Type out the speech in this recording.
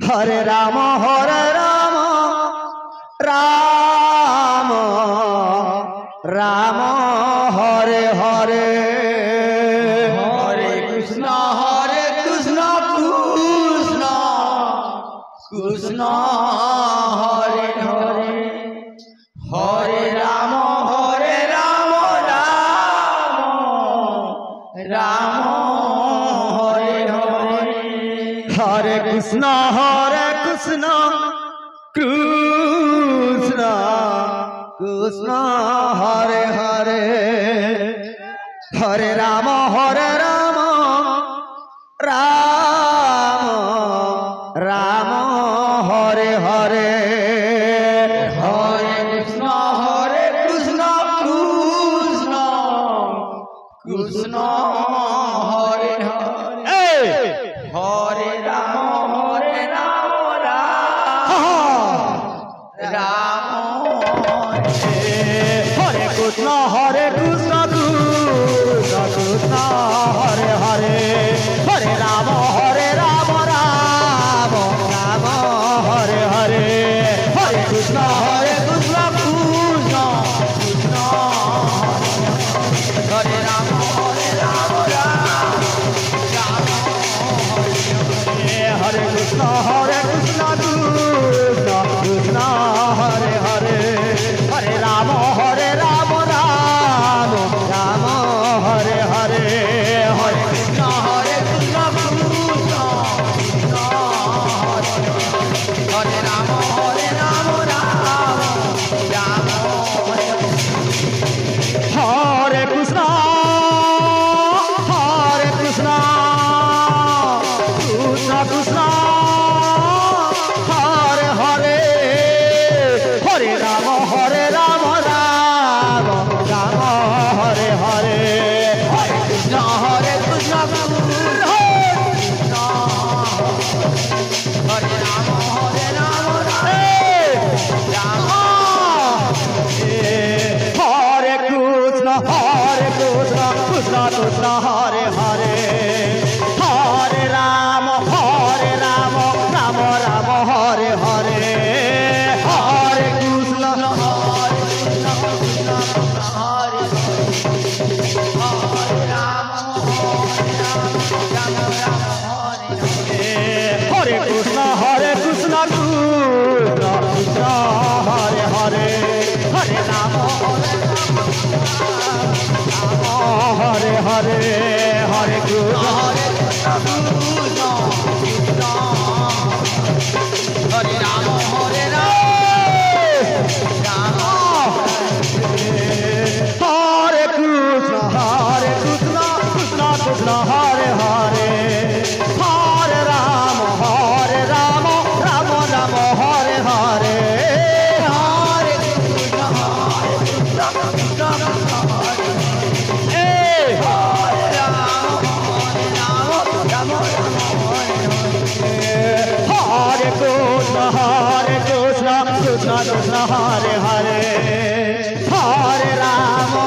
Hare Ram Ram Ram Hare Hare Hare Krishna Krishna Krishna Hare Hare Hare Ram Ram Hare Hare Hare Krishna Krishna Krishna Hare Hare Hare Ram Ram Ram Hare Hare Hare Krishna Krishna Krishna Hare Hare Hare Ram Ram Hare Krishna Krishna Krishna Hare Hare Hare Ram Ram Ram Hare Hare Hare Krishna Krishna Krishna Hare Ram Hare Krishna Krishna Krishna Hare Hare Hare Ram Ram Ram Hare Hare Hare Krishna Krishna Hare Ram Ram Hare Krishna Krishna Krishna Hare Hare Hare Ram Ram Ram Hare Hare Hare Krishna Krishna Hare Ram Ram Hare Krishna Krishna Krishna Hare Hare Hare Ram Ram Ram Hare Hare Hare Krishna Hare Krishna Krishna Krishna Hare Hare Hare Ram Hare Hare Hare Krishna Hare Ram Hare Krishna Krishna Krishna Hare Hare Hare Ram Ram Ram Hare Hare Hare Hare Krishna Krishna Krishna Hare Hare Hare Ram